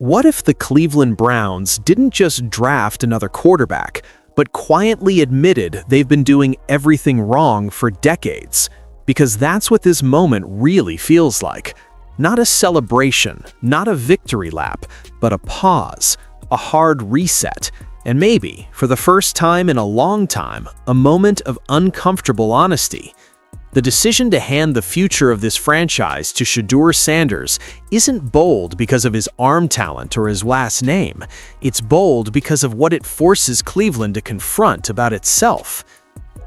What if the Cleveland Browns didn't just draft another quarterback, but quietly admitted they've been doing everything wrong for decades? Because that's what this moment really feels like. Not a celebration, not a victory lap, but a pause, a hard reset, and maybe, for the first time in a long time, a moment of uncomfortable honesty. The decision to hand the future of this franchise to Shedeur Sanders isn't bold because of his arm talent or his last name. It's bold because of what it forces Cleveland to confront about itself.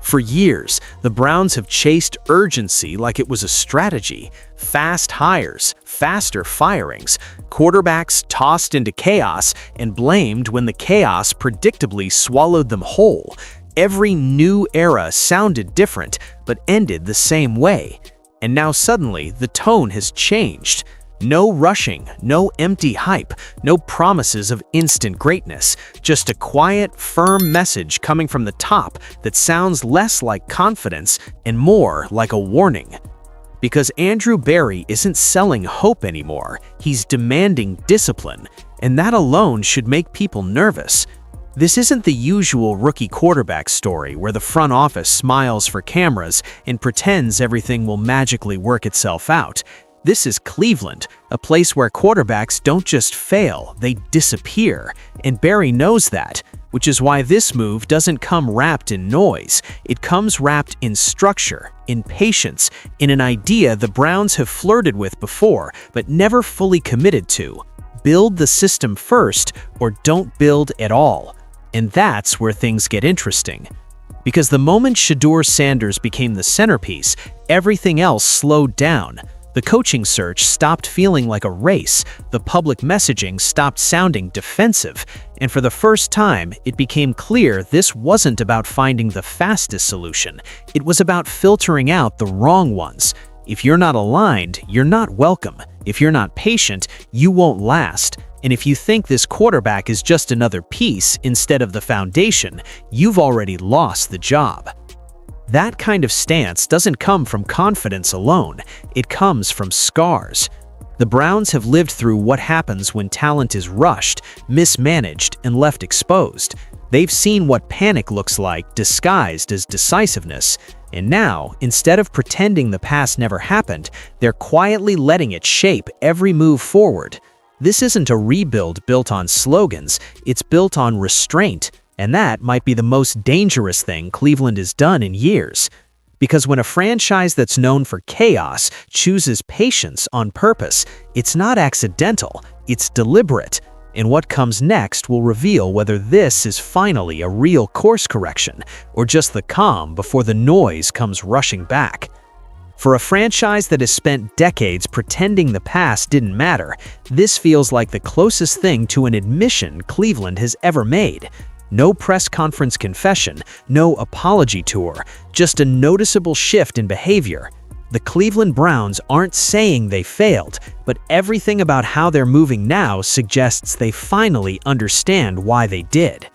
For years, the Browns have chased urgency like it was a strategy. Fast hires, faster firings, quarterbacks tossed into chaos and blamed when the chaos predictably swallowed them whole. Every new era sounded different, but ended the same way. And now suddenly, the tone has changed. No rushing, no empty hype, no promises of instant greatness. Just a quiet, firm message coming from the top that sounds less like confidence and more like a warning. Because Andrew Berry isn't selling hope anymore, he's demanding discipline, and that alone should make people nervous. This isn't the usual rookie quarterback story where the front office smiles for cameras and pretends everything will magically work itself out. This is Cleveland, a place where quarterbacks don't just fail, they disappear. And Berry knows that, which is why this move doesn't come wrapped in noise. It comes wrapped in structure, in patience, in an idea the Browns have flirted with before, but never fully committed to. Build the system first, or don't build at all. And that's where things get interesting. Because the moment Shedeur Sanders became the centerpiece, everything else slowed down. The coaching search stopped feeling like a race, the public messaging stopped sounding defensive, and for the first time, it became clear this wasn't about finding the fastest solution. It was about filtering out the wrong ones. If you're not aligned, you're not welcome. If you're not patient, you won't last. And if you think this quarterback is just another piece instead of the foundation, you've already lost the job. That kind of stance doesn't come from confidence alone, it comes from scars. The Browns have lived through what happens when talent is rushed, mismanaged, and left exposed. They've seen what panic looks like disguised as decisiveness. And now, instead of pretending the past never happened, they're quietly letting it shape every move forward. This isn't a rebuild built on slogans, it's built on restraint, and that might be the most dangerous thing Cleveland has done in years. Because when a franchise that's known for chaos chooses patience on purpose, it's not accidental, it's deliberate. And what comes next will reveal whether this is finally a real course correction, or just the calm before the noise comes rushing back. For a franchise that has spent decades pretending the past didn't matter, this feels like the closest thing to an admission Cleveland has ever made. No press conference confession, no apology tour, just a noticeable shift in behavior. The Cleveland Browns aren't saying they failed, but everything about how they're moving now suggests they finally understand why they did.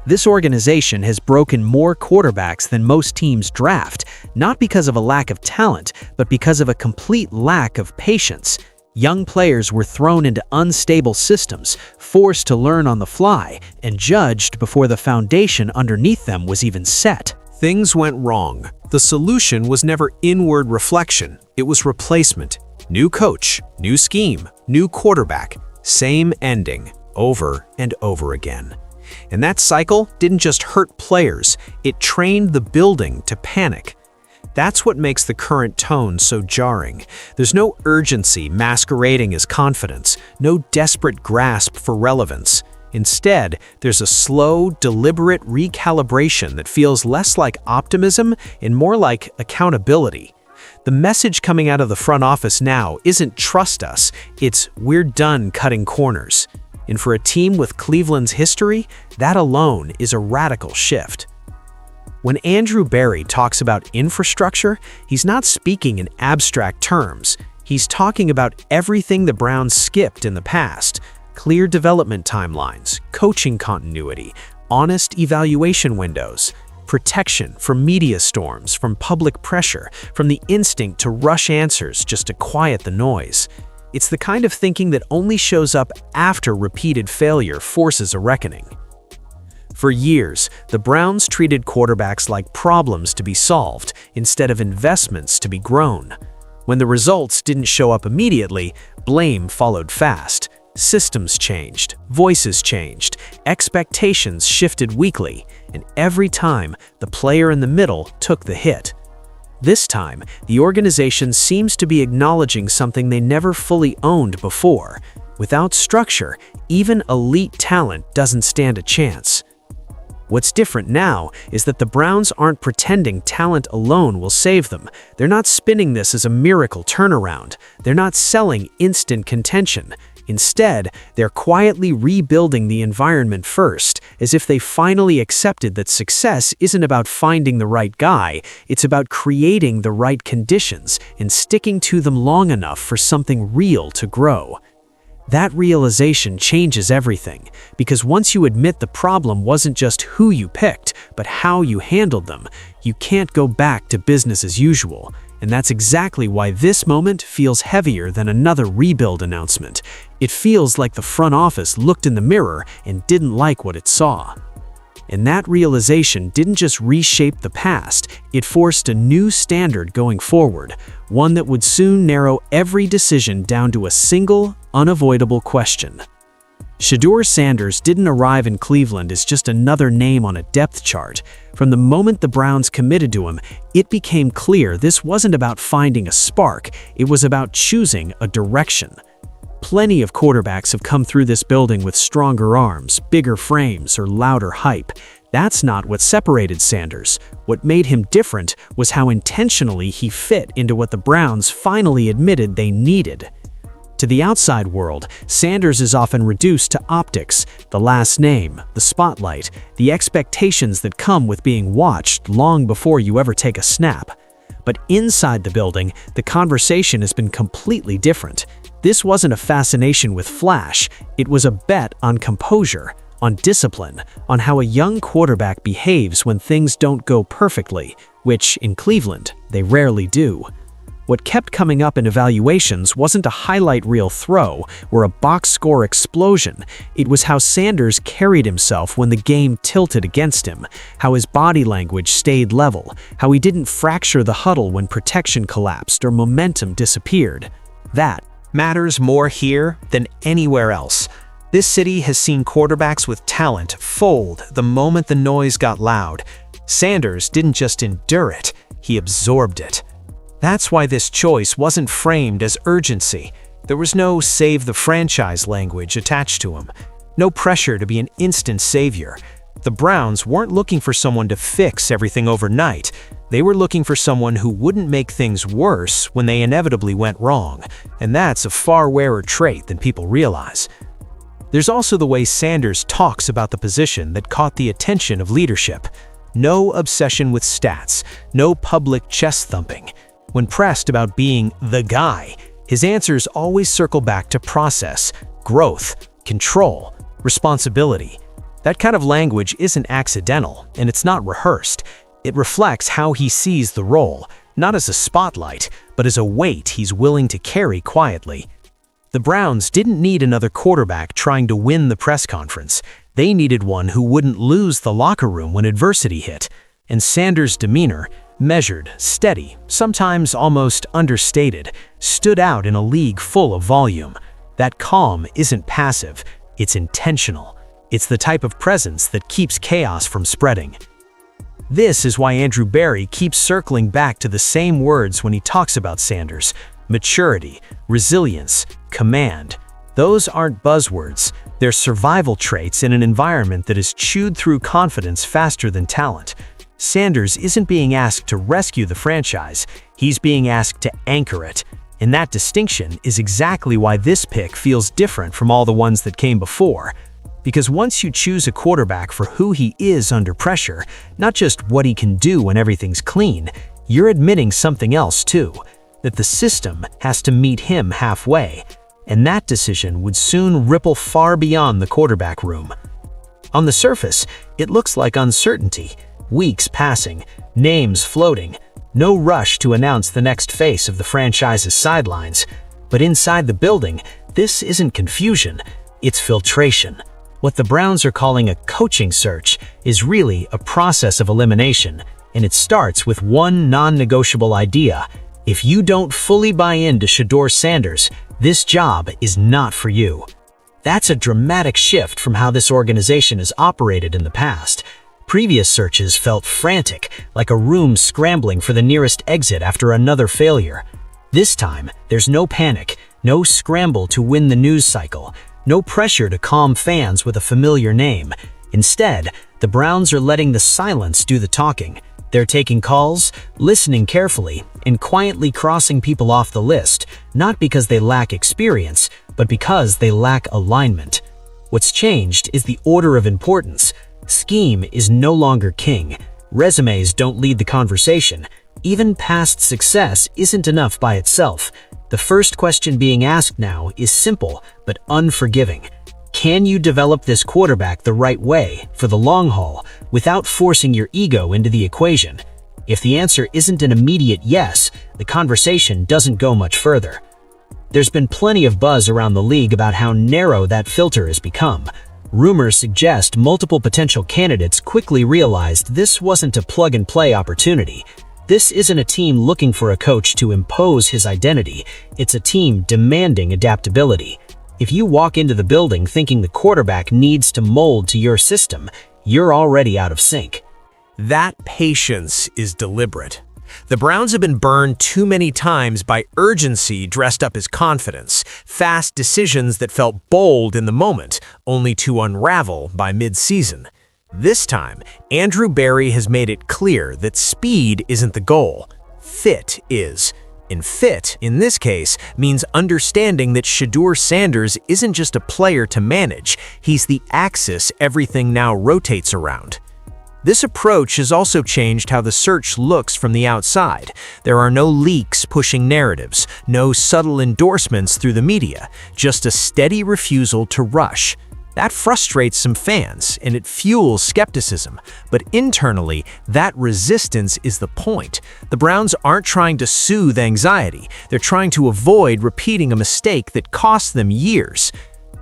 This organization has broken more quarterbacks than most teams draft, not because of a lack of talent, but because of a complete lack of patience. Young players were thrown into unstable systems, forced to learn on the fly, and judged before the foundation underneath them was even set. Things went wrong. The solution was never inward reflection, it was replacement. New coach, new scheme, new quarterback, same ending, over and over again. And that cycle didn't just hurt players, it trained the building to panic. That's what makes the current tone so jarring. There's no urgency masquerading as confidence, no desperate grasp for relevance. Instead, there's a slow, deliberate recalibration that feels less like optimism and more like accountability. The message coming out of the front office now isn't "trust us," it's "we're done cutting corners." And for a team with Cleveland's history, that alone is a radical shift. When Andrew Berry talks about infrastructure, he's not speaking in abstract terms. He's talking about everything the Browns skipped in the past: clear development timelines, coaching continuity, honest evaluation windows, protection from media storms, from public pressure, from the instinct to rush answers just to quiet the noise. It's the kind of thinking that only shows up after repeated failure forces a reckoning. For years, the Browns treated quarterbacks like problems to be solved instead of investments to be grown. When the results didn't show up immediately, blame followed fast. Systems changed, voices changed, expectations shifted weekly, and every time, the player in the middle took the hit. This time, the organization seems to be acknowledging something they never fully owned before. Without structure, even elite talent doesn't stand a chance. What's different now is that the Browns aren't pretending talent alone will save them. They're not spinning this as a miracle turnaround. They're not selling instant contention. Instead, they're quietly rebuilding the environment first, as if they finally accepted that success isn't about finding the right guy, it's about creating the right conditions and sticking to them long enough for something real to grow. That realization changes everything, because once you admit the problem wasn't just who you picked, but how you handled them, you can't go back to business as usual. And that's exactly why this moment feels heavier than another rebuild announcement. It feels like the front office looked in the mirror and didn't like what it saw. And that realization didn't just reshape the past, it forced a new standard going forward, one that would soon narrow every decision down to a single, unavoidable question. Shedeur Sanders didn't arrive in Cleveland as just another name on a depth chart. From the moment the Browns committed to him, it became clear this wasn't about finding a spark, it was about choosing a direction. Plenty of quarterbacks have come through this building with stronger arms, bigger frames, or louder hype. That's not what separated Sanders. What made him different was how intentionally he fit into what the Browns finally admitted they needed. To the outside world, Sanders is often reduced to optics, the last name, the spotlight, the expectations that come with being watched long before you ever take a snap. But inside the building, the conversation has been completely different. This wasn't a fascination with flash, it was a bet on composure, on discipline, on how a young quarterback behaves when things don't go perfectly, which, in Cleveland, they rarely do. What kept coming up in evaluations wasn't a highlight reel throw or a box score explosion. It was how Sanders carried himself when the game tilted against him, how his body language stayed level, how he didn't fracture the huddle when protection collapsed or momentum disappeared. That matters more here than anywhere else. This city has seen quarterbacks with talent fold the moment the noise got loud. Sanders didn't just endure it, he absorbed it. That's why this choice wasn't framed as urgency. There was no save the franchise language attached to him. No pressure to be an instant savior. The Browns weren't looking for someone to fix everything overnight. They were looking for someone who wouldn't make things worse when they inevitably went wrong. And that's a far rarer trait than people realize. There's also the way Sanders talks about the position that caught the attention of leadership. No obsession with stats, no public chest thumping. When pressed about being the guy, his answers always circle back to process, growth, control, responsibility. That kind of language isn't accidental, and it's not rehearsed. It reflects how he sees the role, not as a spotlight, but as a weight he's willing to carry quietly. The Browns didn't need another quarterback trying to win the press conference. They needed one who wouldn't lose the locker room when adversity hit. And Sanders' demeanor, measured, steady, sometimes almost understated, stood out in a league full of volume. That calm isn't passive, it's intentional. It's the type of presence that keeps chaos from spreading. This is why Andrew Berry keeps circling back to the same words when he talks about Sanders: maturity, resilience, command. Those aren't buzzwords, they're survival traits in an environment that is chewed through confidence faster than talent. Sanders isn't being asked to rescue the franchise, he's being asked to anchor it. And that distinction is exactly why this pick feels different from all the ones that came before. Because once you choose a quarterback for who he is under pressure, not just what he can do when everything's clean, you're admitting something else too, that the system has to meet him halfway. And that decision would soon ripple far beyond the quarterback room. On the surface, it looks like uncertainty. Weeks passing, names floating, no rush to announce the next face of the franchise's sidelines. But inside the building, this isn't confusion, it's filtration. What the Browns are calling a coaching search is really a process of elimination, and it starts with one non-negotiable idea. If you don't fully buy into Shedeur Sanders, this job is not for you. That's a dramatic shift from how this organization has operated in the past. Previous searches felt frantic, like a room scrambling for the nearest exit after another failure. This time, there's no panic, no scramble to win the news cycle, no pressure to calm fans with a familiar name. Instead, the Browns are letting the silence do the talking. They're taking calls, listening carefully, and quietly crossing people off the list, not because they lack experience, but because they lack alignment. What's changed is the order of importance. Scheme is no longer king. Resumes don't lead the conversation. Even past success isn't enough by itself. The first question being asked now is simple but unforgiving. Can you develop this quarterback the right way for the long haul without forcing your ego into the equation? If the answer isn't an immediate yes, the conversation doesn't go much further. There's been plenty of buzz around the league about how narrow that filter has become. Rumors suggest multiple potential candidates quickly realized this wasn't a plug-and-play opportunity. This isn't a team looking for a coach to impose his identity, it's a team demanding adaptability. If you walk into the building thinking the quarterback needs to mold to your system, you're already out of sync. That patience is deliberate. The Browns have been burned too many times by urgency dressed up as confidence, fast decisions that felt bold in the moment, only to unravel by mid-season. This time, Andrew Berry has made it clear that speed isn't the goal. Fit is. And fit, in this case, means understanding that Shedeur Sanders isn't just a player to manage, he's the axis everything now rotates around. This approach has also changed how the search looks from the outside. There are no leaks pushing narratives, no subtle endorsements through the media, just a steady refusal to rush. That frustrates some fans, and it fuels skepticism. But internally, that resistance is the point. The Browns aren't trying to soothe anxiety. They're trying to avoid repeating a mistake that cost them years.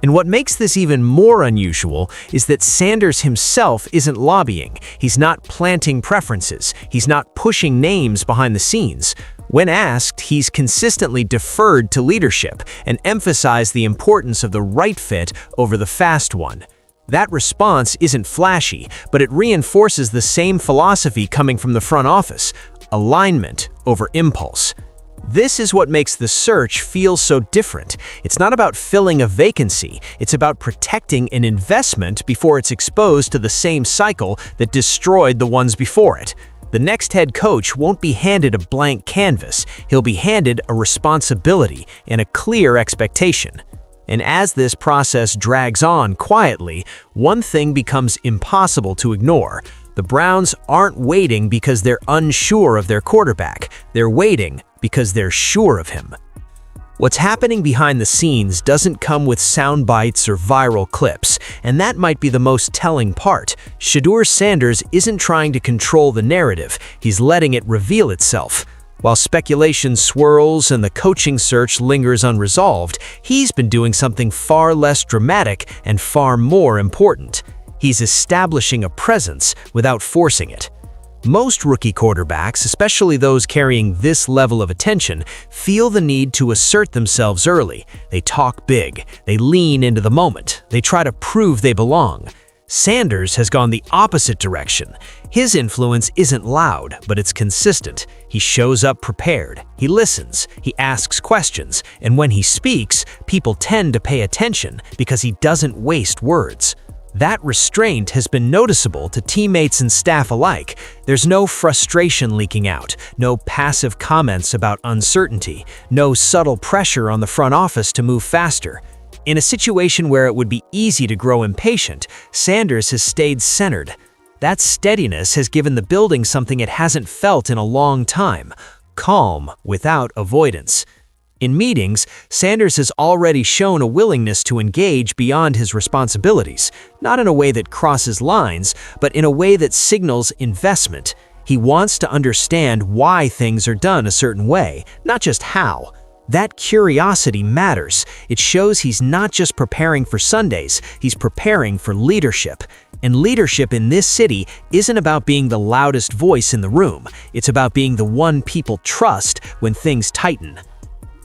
And what makes this even more unusual is that Sanders himself isn't lobbying. He's not planting preferences. He's not pushing names behind the scenes. When asked, he's consistently deferred to leadership and emphasized the importance of the right fit over the fast one. That response isn't flashy, but it reinforces the same philosophy coming from the front office: alignment over impulse. This is what makes the search feel so different. It's not about filling a vacancy, it's about protecting an investment before it's exposed to the same cycle that destroyed the ones before it. The next head coach won't be handed a blank canvas, he'll be handed a responsibility and a clear expectation. And as this process drags on quietly, one thing becomes impossible to ignore. The Browns aren't waiting because they're unsure of their quarterback, they're waiting because they're sure of him. What's happening behind the scenes doesn't come with sound bites or viral clips, and that might be the most telling part. Shedeur Sanders isn't trying to control the narrative, he's letting it reveal itself. While speculation swirls and the coaching search lingers unresolved, he's been doing something far less dramatic and far more important. He's establishing a presence without forcing it. Most rookie quarterbacks, especially those carrying this level of attention, feel the need to assert themselves early. They talk big, they lean into the moment, they try to prove they belong. Sanders has gone the opposite direction. His influence isn't loud, but it's consistent. He shows up prepared, he listens, he asks questions, and when he speaks, people tend to pay attention because he doesn't waste words. That restraint has been noticeable to teammates and staff alike. There's no frustration leaking out, no passive comments about uncertainty, no subtle pressure on the front office to move faster. In a situation where it would be easy to grow impatient, Sanders has stayed centered. That steadiness has given the building something it hasn't felt in a long time: calm without avoidance. In meetings, Sanders has already shown a willingness to engage beyond his responsibilities, not in a way that crosses lines, but in a way that signals investment. He wants to understand why things are done a certain way, not just how. That curiosity matters. It shows he's not just preparing for Sundays, he's preparing for leadership. And leadership in this city isn't about being the loudest voice in the room. It's about being the one people trust when things tighten.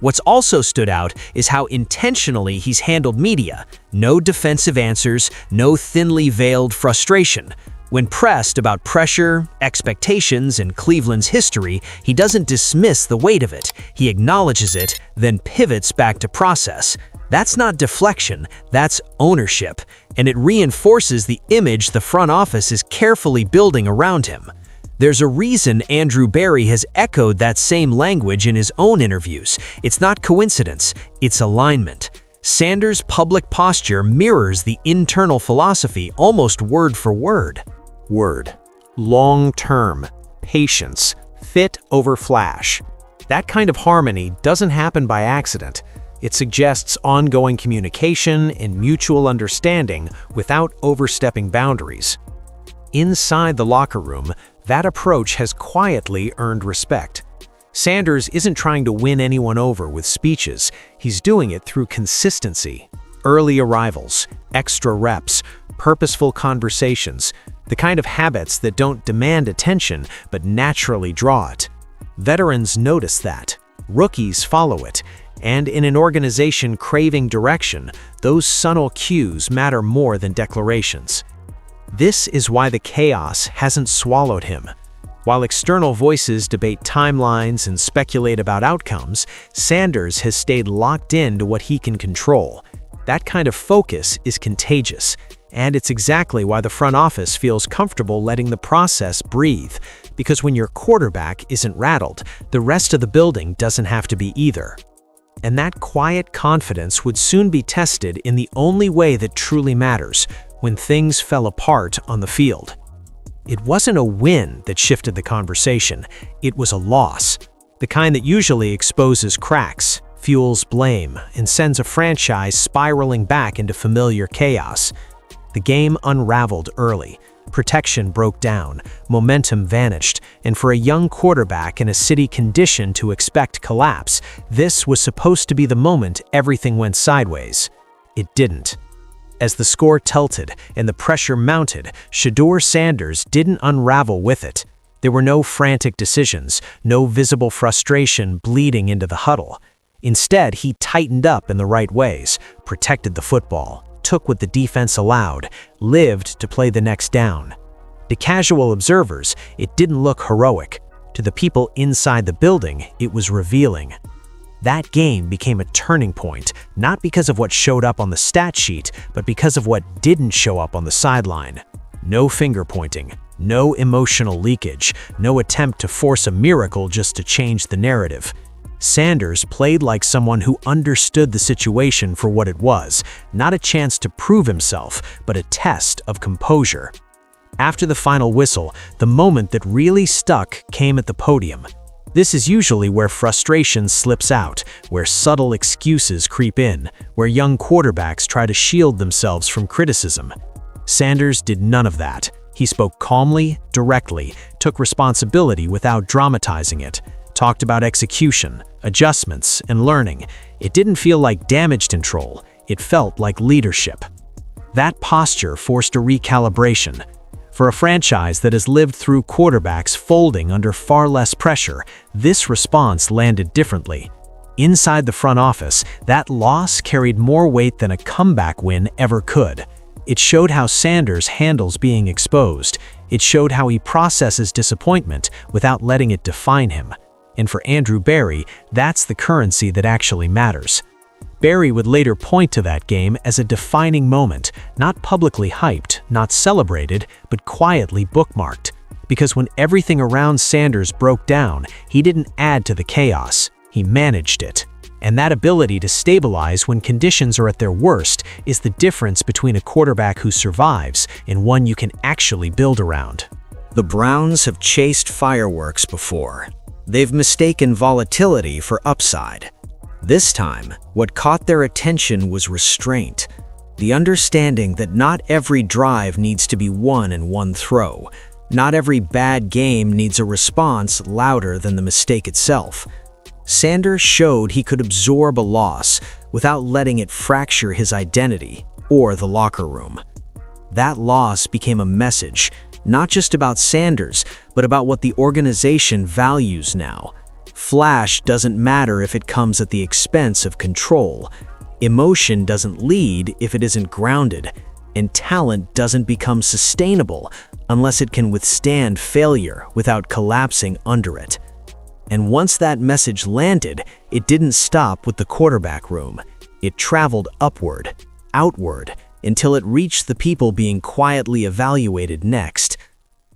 What's also stood out is how intentionally he's handled media. No defensive answers, no thinly veiled frustration. When pressed about pressure, expectations, and Cleveland's history, he doesn't dismiss the weight of it. He acknowledges it, then pivots back to process. That's not deflection, that's ownership, and it reinforces the image the front office is carefully building around him. There's a reason Andrew Berry has echoed that same language in his own interviews. It's not coincidence, it's alignment. Sanders' public posture mirrors the internal philosophy almost word for word. Word. Long-term. Patience. Fit over flash. That kind of harmony doesn't happen by accident. It suggests ongoing communication and mutual understanding without overstepping boundaries. Inside the locker room, that approach has quietly earned respect. Sanders isn't trying to win anyone over with speeches. He's doing it through consistency. Early arrivals, extra reps, purposeful conversations, the kind of habits that don't demand attention but naturally draw it. Veterans notice that. Rookies follow it. And in an organization craving direction, those subtle cues matter more than declarations. This is why the chaos hasn't swallowed him. While external voices debate timelines and speculate about outcomes, Sanders has stayed locked into what he can control. That kind of focus is contagious, and it's exactly why the front office feels comfortable letting the process breathe, because when your quarterback isn't rattled, the rest of the building doesn't have to be either. And that quiet confidence would soon be tested in the only way that truly matters, when things fell apart on the field. It wasn't a win that shifted the conversation, it was a loss. The kind that usually exposes cracks, fuels blame, and sends a franchise spiraling back into familiar chaos. The game unraveled early. Protection broke down, momentum vanished, and for a young quarterback in a city conditioned to expect collapse, this was supposed to be the moment everything went sideways. It didn't. As the score tilted and the pressure mounted, Shedeur Sanders didn't unravel with it. There were no frantic decisions, no visible frustration bleeding into the huddle. Instead, he tightened up in the right ways, protected the football, took what the defense allowed, lived to play the next down. To casual observers, it didn't look heroic. To the people inside the building, it was revealing. That game became a turning point, not because of what showed up on the stat sheet, but because of what didn't show up on the sideline. No finger-pointing, no emotional leakage, no attempt to force a miracle just to change the narrative. Sanders played like someone who understood the situation for what it was, not a chance to prove himself, but a test of composure. After the final whistle, the moment that really stuck came at the podium. This is usually where frustration slips out, where subtle excuses creep in, where young quarterbacks try to shield themselves from criticism. Sanders did none of that. He spoke calmly, directly, took responsibility without dramatizing it, talked about execution, adjustments, and learning. It didn't feel like damage control, it felt like leadership. That posture forced a recalibration. For a franchise that has lived through quarterbacks folding under far less pressure, this response landed differently. Inside the front office, that loss carried more weight than a comeback win ever could. It showed how Sanders handles being exposed. It showed how he processes disappointment without letting it define him. And for Andrew Berry, that's the currency that actually matters. Berry would later point to that game as a defining moment, not publicly hyped, not celebrated, but quietly bookmarked. Because when everything around Sanders broke down, he didn't add to the chaos, he managed it. And that ability to stabilize when conditions are at their worst is the difference between a quarterback who survives and one you can actually build around. The Browns have chased fireworks before. They've mistaken volatility for upside. This time, what caught their attention was restraint. The understanding that not every drive needs to be won in one throw. Not every bad game needs a response louder than the mistake itself. Sanders showed he could absorb a loss without letting it fracture his identity or the locker room. That loss became a message, not just about Sanders, but about what the organization values now. Flash doesn't matter if it comes at the expense of control. Emotion doesn't lead if it isn't grounded, and talent doesn't become sustainable unless it can withstand failure without collapsing under it. And once that message landed, it didn't stop with the quarterback room. It traveled upward, outward, until it reached the people being quietly evaluated next.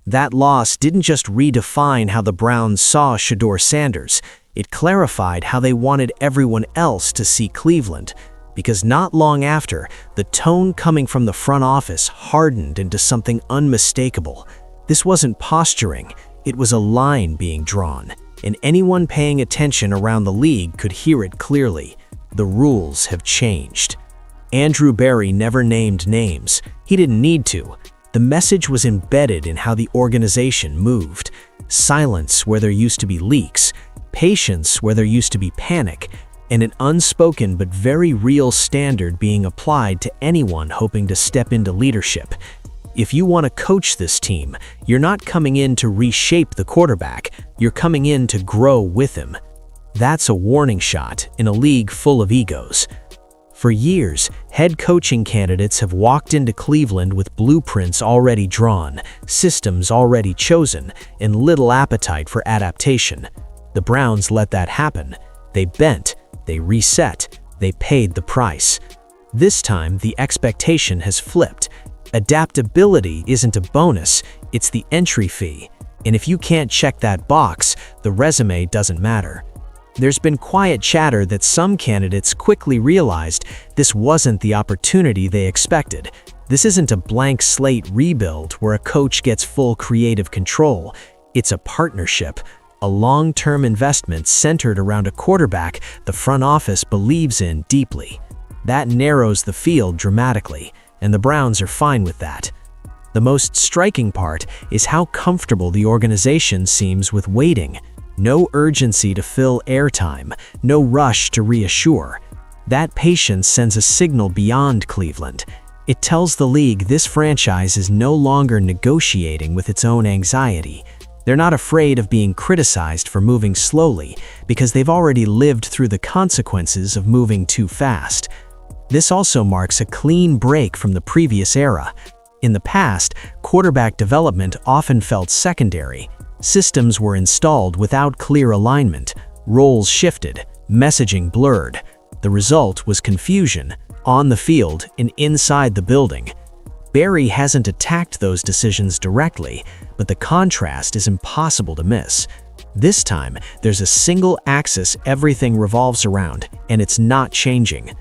That loss didn't just redefine how the Browns saw Shedeur Sanders, it clarified how they wanted everyone else to see Cleveland. Because not long after, the tone coming from the front office hardened into something unmistakable. This wasn't posturing, it was a line being drawn, and anyone paying attention around the league could hear it clearly. The rules have changed. Andrew Berry never named names. He didn't need to. The message was embedded in how the organization moved. Silence where there used to be leaks, patience where there used to be panic, and an unspoken but very real standard being applied to anyone hoping to step into leadership. If you want to coach this team, you're not coming in to reshape the quarterback, you're coming in to grow with him. That's a warning shot in a league full of egos. For years, head coaching candidates have walked into Cleveland with blueprints already drawn, systems already chosen, and little appetite for adaptation. The Browns let that happen. They bent, they reset, they paid the price. This time, the expectation has flipped. Adaptability isn't a bonus, it's the entry fee. And if you can't check that box, the resume doesn't matter. There's been quiet chatter that some candidates quickly realized this wasn't the opportunity they expected. This isn't a blank slate rebuild where a coach gets full creative control. It's a partnership, a long-term investment centered around a quarterback the front office believes in deeply. That narrows the field dramatically, and the Browns are fine with that. The most striking part is how comfortable the organization seems with waiting. No urgency to fill airtime, no rush to reassure. That patience sends a signal beyond Cleveland. It tells the league this franchise is no longer negotiating with its own anxiety. They're not afraid of being criticized for moving slowly because they've already lived through the consequences of moving too fast. This also marks a clean break from the previous era. In the past, quarterback development often felt secondary. Systems were installed without clear alignment, roles shifted, messaging blurred. The result was confusion, on the field and inside the building. Berry hasn't attacked those decisions directly, but the contrast is impossible to miss. This time, there's a single axis everything revolves around, and it's not changing.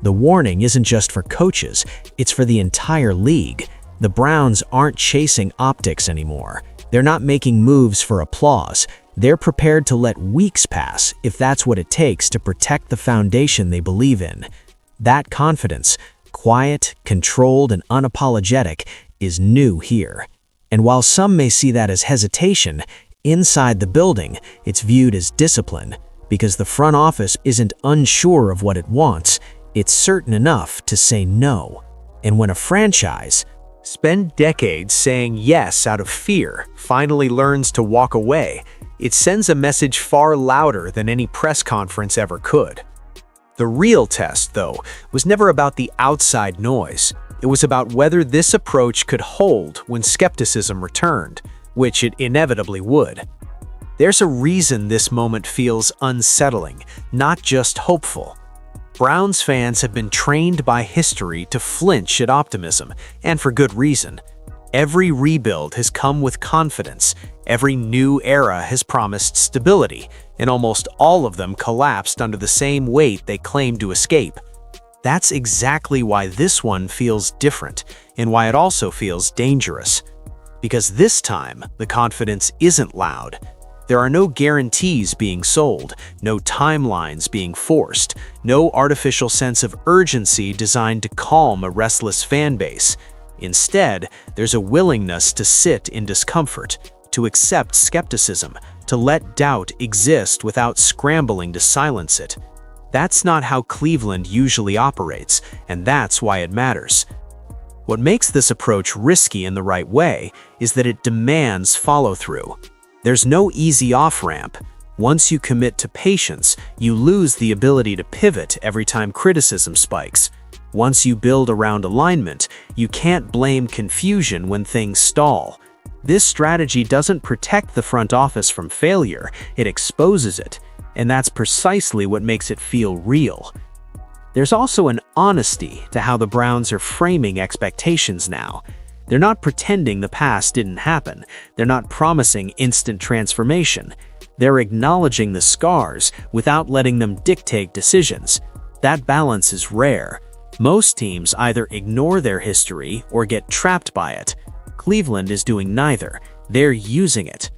The warning isn't just for coaches, it's for the entire league. The Browns aren't chasing optics anymore. They're not making moves for applause. They're prepared to let weeks pass if that's what it takes to protect the foundation they believe in. That confidence, quiet, controlled, and unapologetic, is new here. And while some may see that as hesitation, inside the building, it's viewed as discipline, because the front office isn't unsure of what it wants, it's certain enough to say no. And when a franchise spend decades saying yes out of fear, finally learns to walk away, it sends a message far louder than any press conference ever could. The real test, though, was never about the outside noise. It was about whether this approach could hold when skepticism returned, which it inevitably would. There's a reason this moment feels unsettling, not just hopeful. Browns fans have been trained by history to flinch at optimism, and for good reason. Every rebuild has come with confidence, every new era has promised stability, and almost all of them collapsed under the same weight they claimed to escape. That's exactly why this one feels different, and why it also feels dangerous. Because this time, the confidence isn't loud. There are no guarantees being sold, no timelines being forced, no artificial sense of urgency designed to calm a restless fan base. Instead, there's a willingness to sit in discomfort, to accept skepticism, to let doubt exist without scrambling to silence it. That's not how Cleveland usually operates, and that's why it matters. What makes this approach risky in the right way is that it demands follow-through. There's no easy off-ramp. Once you commit to patience, you lose the ability to pivot every time criticism spikes. Once you build around alignment, you can't blame confusion when things stall. This strategy doesn't protect the front office from failure, it exposes it, and that's precisely what makes it feel real. There's also an honesty to how the Browns are framing expectations now. They're not pretending the past didn't happen. They're not promising instant transformation. They're acknowledging the scars without letting them dictate decisions. That balance is rare. Most teams either ignore their history or get trapped by it. Cleveland is doing neither. They're using it.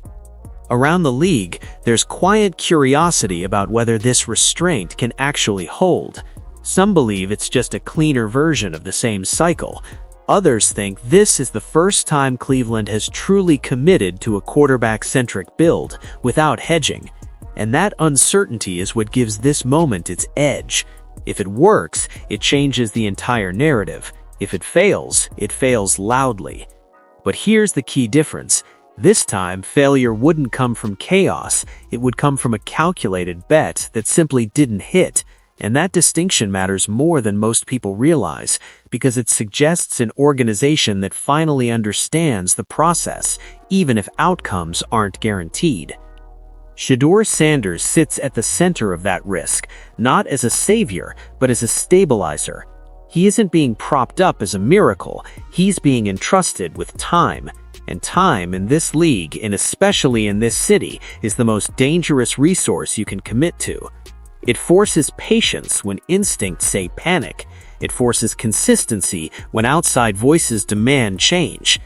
Around the league, there's quiet curiosity about whether this restraint can actually hold. Some believe it's just a cleaner version of the same cycle. Others think this is the first time Cleveland has truly committed to a quarterback-centric build without hedging. And that uncertainty is what gives this moment its edge. If it works, it changes the entire narrative. If it fails loudly. But here's the key difference. This time, failure wouldn't come from chaos. It would come from a calculated bet that simply didn't hit. And that distinction matters more than most people realize, because it suggests an organization that finally understands the process, even if outcomes aren't guaranteed. Shedeur Sanders sits at the center of that risk, not as a savior, but as a stabilizer. He isn't being propped up as a miracle, he's being entrusted with time. And time in this league, and especially in this city, is the most dangerous resource you can commit to. It forces patience when instincts say panic. It forces consistency when outside voices demand change.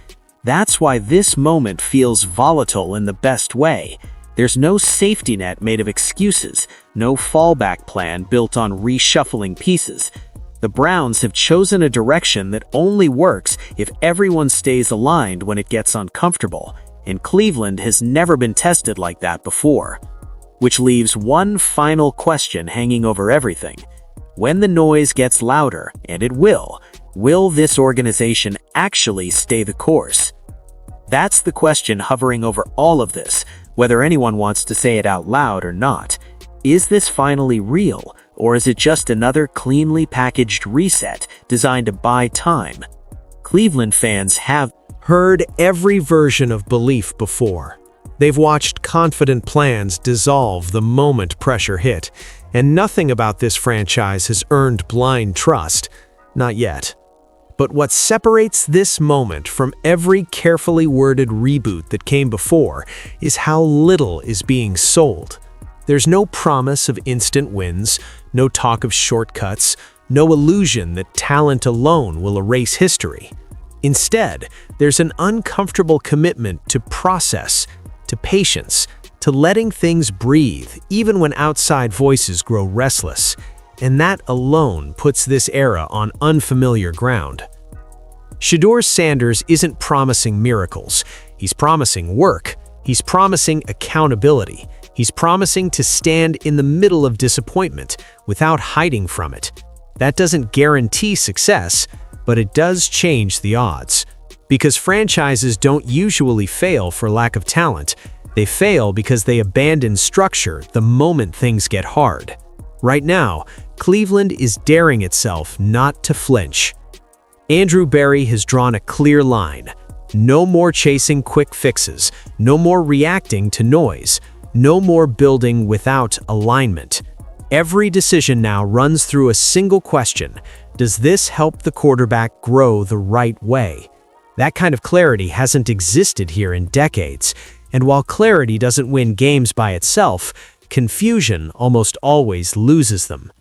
That's why this moment feels volatile in the best way. There's no safety net made of excuses, no fallback plan built on reshuffling pieces. The Browns have chosen a direction that only works if everyone stays aligned when it gets uncomfortable, and Cleveland has never been tested like that before. Which leaves one final question hanging over everything. When the noise gets louder, and it will this organization actually stay the course? That's the question hovering over all of this, whether anyone wants to say it out loud or not. Is this finally real, or is it just another cleanly packaged reset designed to buy time? Cleveland fans have heard every version of belief before. They've watched confident plans dissolve the moment pressure hit, and nothing about this franchise has earned blind trust. Not yet. But what separates this moment from every carefully worded reboot that came before is how little is being sold. There's no promise of instant wins, no talk of shortcuts, no illusion that talent alone will erase history. Instead, there's an uncomfortable commitment to process, to patience, to letting things breathe even when outside voices grow restless, and that alone puts this era on unfamiliar ground. Shedeur Sanders isn't promising miracles. He's promising work. He's promising accountability. He's promising to stand in the middle of disappointment without hiding from it. That doesn't guarantee success, but it does change the odds. Because franchises don't usually fail for lack of talent. They fail because they abandon structure the moment things get hard. Right now, Cleveland is daring itself not to flinch. Andrew Berry has drawn a clear line. No more chasing quick fixes. No more reacting to noise. No more building without alignment. Every decision now runs through a single question. Does this help the quarterback grow the right way? That kind of clarity hasn't existed here in decades, and while clarity doesn't win games by itself, confusion almost always loses them.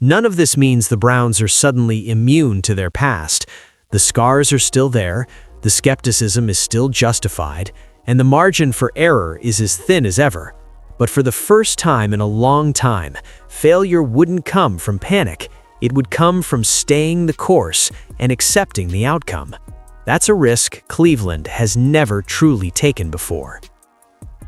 None of this means the Browns are suddenly immune to their past. The scars are still there, the skepticism is still justified, and the margin for error is as thin as ever. But for the first time in a long time, failure wouldn't come from panic. It would come from staying the course and accepting the outcome. That's a risk Cleveland has never truly taken before.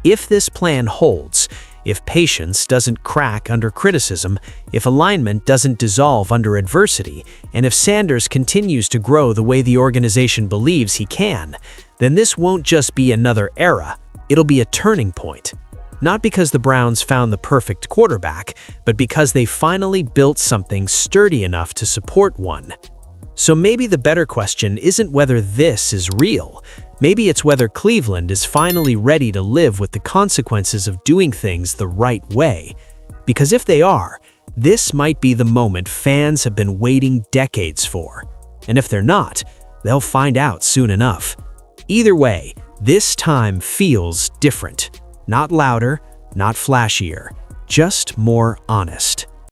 If this plan holds, if patience doesn't crack under criticism, if alignment doesn't dissolve under adversity, and if Sanders continues to grow the way the organization believes he can, then this won't just be another era, it'll be a turning point. Not because the Browns found the perfect quarterback, but because they finally built something sturdy enough to support one. So maybe the better question isn't whether this is real. Maybe it's whether Cleveland is finally ready to live with the consequences of doing things the right way. Because if they are, this might be the moment fans have been waiting decades for. And if they're not, they'll find out soon enough. Either way, this time feels different. Not louder, not flashier, just more honest.